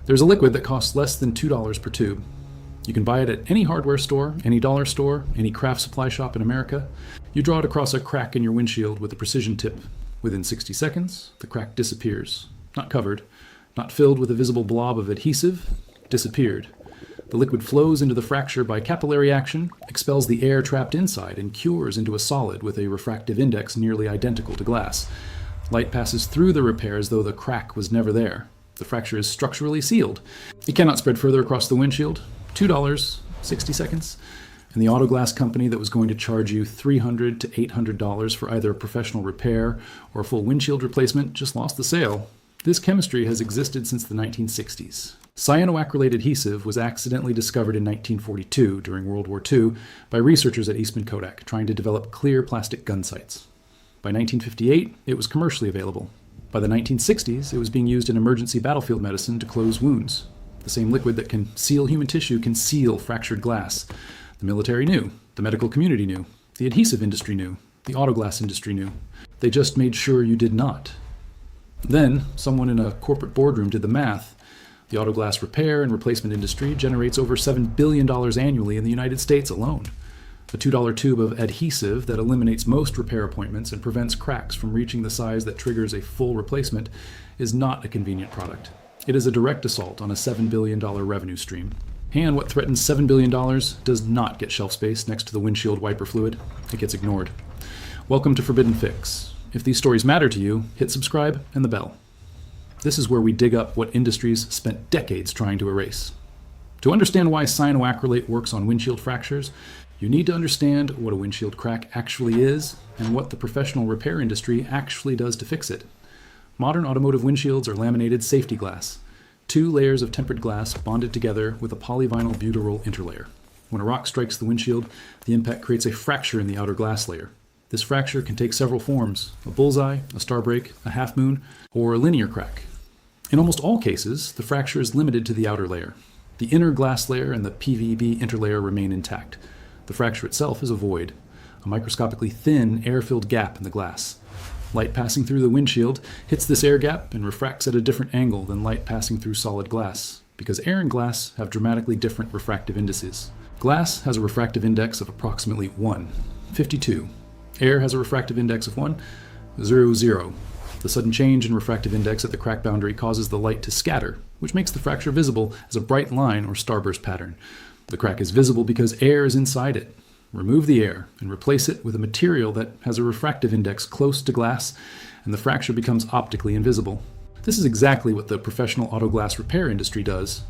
There's a liquid that costs less than $2 per tube. You can buy it at any hardware store, any dollar store, any craft supply shop in America. You draw it across a crack in your windshield with a precision tip. Within 60 seconds, the crack disappears. Not covered, not filled with a visible blob of adhesive, disappeared. The liquid flows into the fracture by capillary action, expels the air trapped inside, and cures into a solid with a refractive index nearly identical to glass. Light passes through the repair as though the crack was never there. The fracture is structurally sealed. It cannot spread further across the windshield. $2, 60 seconds. And the auto glass company that was going to charge you $300 to $800 for either a professional repair or a full windshield replacement just lost the sale. This chemistry has existed since the 1960s. Cyanoacrylate adhesive was accidentally discovered in 1942 during World War II by researchers at Eastman Kodak trying to develop clear plastic gun sights. By 1958, it was commercially available. By the 1960s, it was being used in emergency battlefield medicine to close wounds. The same liquid that can seal human tissue can seal fractured glass. The military knew, the medical community knew, the adhesive industry knew, the auto glass industry knew. They just made sure you did not. Then, someone in a corporate boardroom did the math. The auto glass repair and replacement industry generates over $7 billion annually in the United States alone. A $2 tube of adhesive that eliminates most repair appointments and prevents cracks from reaching the size that triggers a full replacement is not a convenient product. It is a direct assault on a $7 billion revenue stream. And what threatens $7 billion does not get shelf space next to the windshield wiper fluid. It gets ignored. Welcome to Forbidden Fix. If these stories matter to you, hit subscribe and the bell. This is where we dig up what industries spent decades trying to erase. To understand why cyanoacrylate works on windshield fractures, you need to understand what a windshield crack actually is and what the professional repair industry actually does to fix it. Modern automotive windshields are laminated safety glass, 2 layers of tempered glass bonded together with a polyvinyl butyryl interlayer. When a rock strikes the windshield, the impact creates a fracture in the outer glass layer. This fracture can take several forms: a bullseye, a star break, a half moon, or a linear crack. In almost all cases, the fracture is limited to the outer layer. The inner glass layer and the PVB interlayer remain intact. The fracture itself is a void, a microscopically thin, air-filled gap in the glass. Light passing through the windshield hits this air gap and refracts at a different angle than light passing through solid glass, because air and glass have dramatically different refractive indices. Glass has a refractive index of approximately 1, 52. Air has a refractive index of 1, 0, 0. The sudden change in refractive index at the crack boundary causes the light to scatter, which makes the fracture visible as a bright line or starburst pattern. The crack is visible because air is inside it. Remove the air and replace it with a material that has a refractive index close to glass, and the fracture becomes optically invisible. This is exactly what the professional auto glass repair industry does.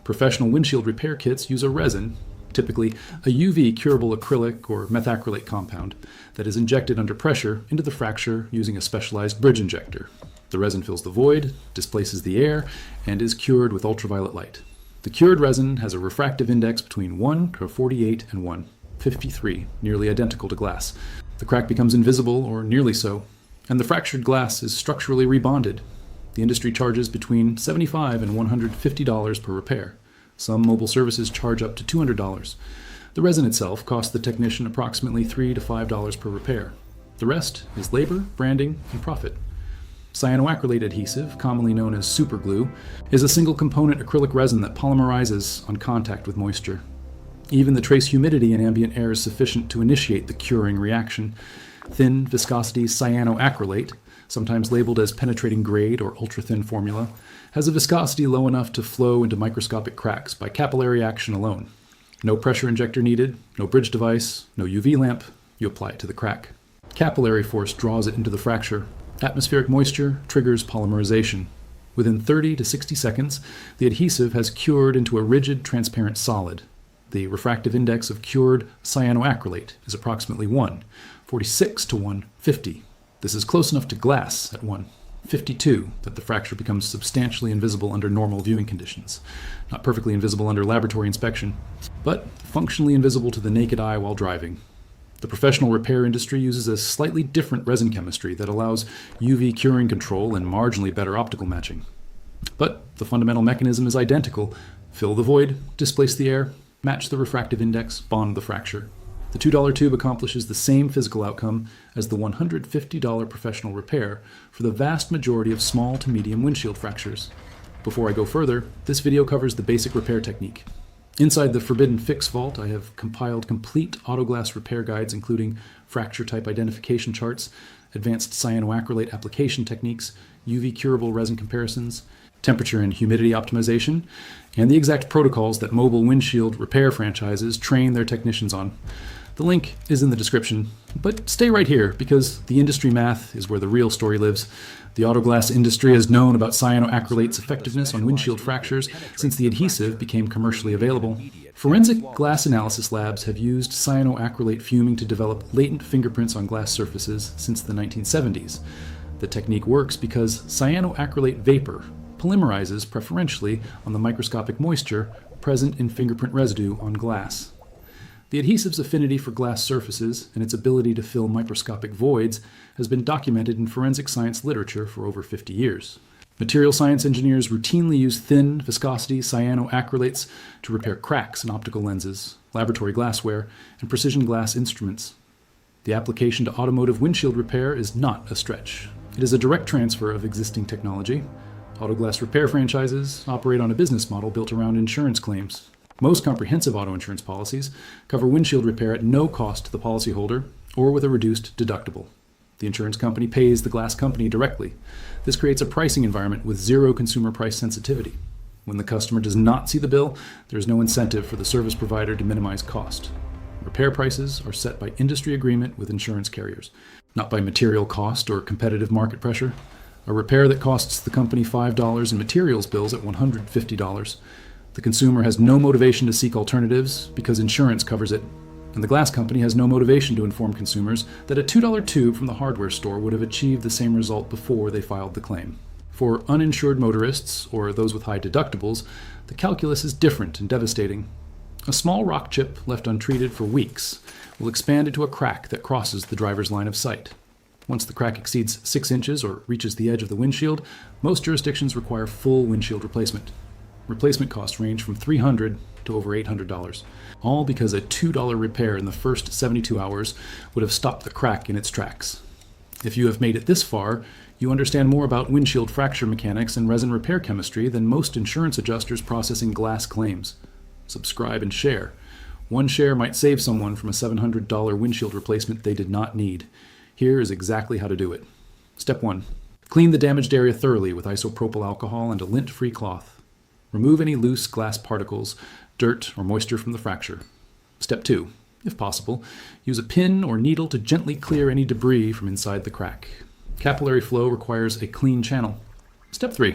Professional windshield repair kits use a resin, typically a UV-curable acrylic or methacrylate compound, that is injected under pressure into the fracture using a specialized bridge injector. The resin fills the void, displaces the air, and is cured with ultraviolet light. The cured resin has a refractive index between 1 to 48 and 1, 53, nearly identical to glass. The crack becomes invisible, or nearly so, and the fractured glass is structurally rebonded. The industry charges between $75 and $150 per repair. Some mobile services charge up to $200. The resin itself costs the technician approximately $3 to $5 per repair. The rest is labor, branding, and profit. Cyanoacrylate adhesive, commonly known as superglue, is a single-component acrylic resin that polymerizes on contact with moisture. Even the trace humidity in ambient air is sufficient to initiate the curing reaction. Thin-viscosity cyanoacrylate, sometimes labeled as penetrating grade or ultra-thin formula, has a viscosity low enough to flow into microscopic cracks by capillary action alone. No pressure injector needed, no bridge device, no UV lamp. You apply it to the crack. Capillary force draws it into the fracture. Atmospheric moisture triggers polymerization. Within 30 to 60 seconds, the adhesive has cured into a rigid, transparent solid. The refractive index of cured cyanoacrylate is approximately 1, 46 to 1, 50. This is close enough to glass at 1, 52 that the fracture becomes substantially invisible under normal viewing conditions. Not perfectly invisible under laboratory inspection, but functionally invisible to the naked eye while driving. The professional repair industry uses a slightly different resin chemistry that allows UV curing control and marginally better optical matching. But the fundamental mechanism is identical. Fill the void, displace the air, match the refractive index, bond the fracture. The $2 tube accomplishes the same physical outcome as the $150 professional repair for the vast majority of small to medium windshield fractures. Before I go further, this video covers the basic repair technique. Inside the Forbidden Fix vault, I have compiled complete autoglass repair guides, including fracture type identification charts, advanced cyanoacrylate application techniques, UV-curable resin comparisons, temperature and humidity optimization, and the exact protocols that mobile windshield repair franchises train their technicians on. The link is in the description, but stay right here because the industry math is where the real story lives. The autoglass industry has known about cyanoacrylate's effectiveness on windshield fractures since the adhesive became commercially available. Forensic glass analysis labs have used cyanoacrylate fuming to develop latent fingerprints on glass surfaces since the 1970s. The technique works because cyanoacrylate vapor polymerizes preferentially on the microscopic moisture present in fingerprint residue on glass. The adhesive's affinity for glass surfaces and its ability to fill microscopic voids has been documented in forensic science literature for over 50 years. Material science engineers routinely use thin-viscosity cyanoacrylates to repair cracks in optical lenses, laboratory glassware, and precision glass instruments. The application to automotive windshield repair is not a stretch. It is a direct transfer of existing technology. Autoglass repair franchises operate on a business model built around insurance claims. Most comprehensive auto insurance policies cover windshield repair at no cost to the policyholder or with a reduced deductible. The insurance company pays the glass company directly. This creates a pricing environment with zero consumer price sensitivity. When the customer does not see the bill, there is no incentive for the service provider to minimize cost. Repair prices are set by industry agreement with insurance carriers, not by material cost or competitive market pressure. A repair that costs the company $5 in materials bills at $150. The consumer has no motivation to seek alternatives because insurance covers it, and the glass company has no motivation to inform consumers that a $2 tube from the hardware store would have achieved the same result before they filed the claim. For uninsured motorists or those with high deductibles, the calculus is different and devastating. A small rock chip left untreated for weeks will expand into a crack that crosses the driver's line of sight. Once the crack exceeds 6 inches or reaches the edge of the windshield, most jurisdictions require full windshield replacement. Replacement costs range from $300 to over $800, all because a $2 repair in the first 72 hours would have stopped the crack in its tracks. If you have made it this far, you understand more about windshield fracture mechanics and resin repair chemistry than most insurance adjusters processing glass claims. Subscribe and share. One share might save someone from a $700 windshield replacement they did not need. Here is exactly how to do it. Step 1. Clean the damaged area thoroughly with isopropyl alcohol and a lint-free cloth. Remove any loose glass particles, dirt, or moisture from the fracture. Step 2. If possible, use a pin or needle to gently clear any debris from inside the crack. Capillary flow requires a clean channel. Step 3.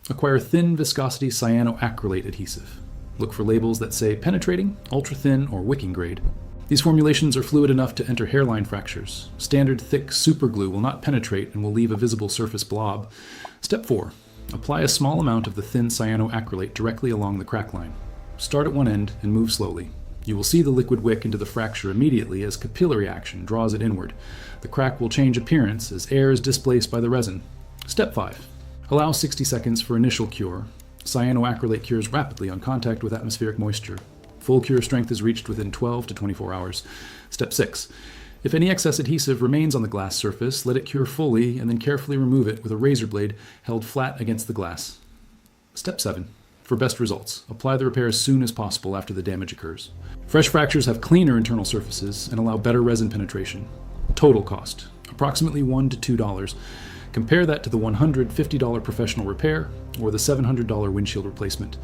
Acquire thin-viscosity cyanoacrylate adhesive. Look for labels that say penetrating, ultra-thin, or wicking grade. These formulations are fluid enough to enter hairline fractures. Standard thick superglue will not penetrate and will leave a visible surface blob. Step 4. Apply a small amount of the thin cyanoacrylate directly along the crack line. Start at one end and move slowly. You will see the liquid wick into the fracture immediately as capillary action draws it inward. The crack will change appearance as air is displaced by the resin. Step 5. Allow 60 seconds for initial cure. Cyanoacrylate cures rapidly on contact with atmospheric moisture. Full cure strength is reached within 12 to 24 hours. Step 6. If any excess adhesive remains on the glass surface, let it cure fully and then carefully remove it with a razor blade held flat against the glass. Step 7. For best results, apply the repair as soon as possible after the damage occurs. Fresh fractures have cleaner internal surfaces and allow better resin penetration. Total cost, approximately $1 to $2. Compare that to the $150 professional repair or the $700 windshield replacement.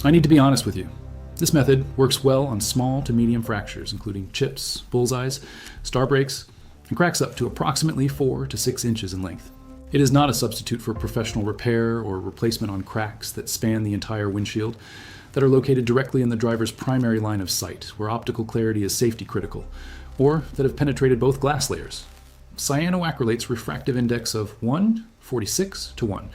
I need to be honest with you. This method works well on small to medium fractures, including chips, bullseyes, star breaks, and cracks up to approximately 4 to 6 inches in length. It is not a substitute for professional repair or replacement on cracks that span the entire windshield, that are located directly in the driver's primary line of sight, where optical clarity is safety critical, or that have penetrated both glass layers. Cyanoacrylate's refractive index of 1:46 to 1.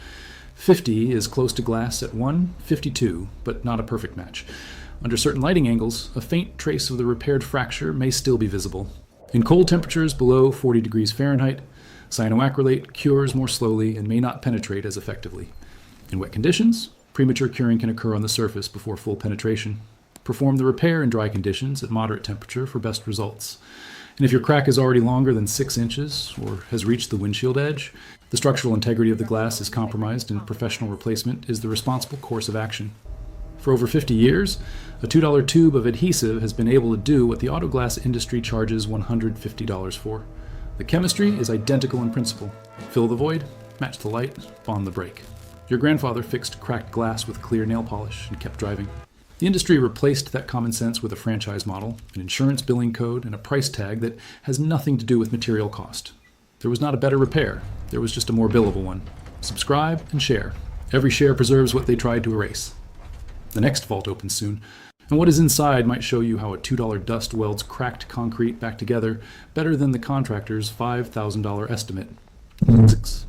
50 is close to glass at 1:52, but not a perfect match. Under certain lighting angles, a faint trace of the repaired fracture may still be visible. In cold temperatures below 40 degrees Fahrenheit, cyanoacrylate cures more slowly and may not penetrate as effectively. In wet conditions, premature curing can occur on the surface before full penetration. Perform the repair in dry conditions at moderate temperature for best results. And if your crack is already longer than 6 inches or has reached the windshield edge, the structural integrity of the glass is compromised and professional replacement is the responsible course of action. For over 50 years, a $2 tube of adhesive has been able to do what the auto glass industry charges $150 for. The chemistry is identical in principle. Fill the void, match the light, bond the break. Your grandfather fixed cracked glass with clear nail polish and kept driving. The industry replaced that common sense with a franchise model, an insurance billing code, and a price tag that has nothing to do with material cost. There was not a better repair, there was just a more billable one. Subscribe and share. Every share preserves what they tried to erase. The next vault opens soon, and what is inside might show you how a $2 dust welds cracked concrete back together better than the contractor's $5,000 estimate. 6.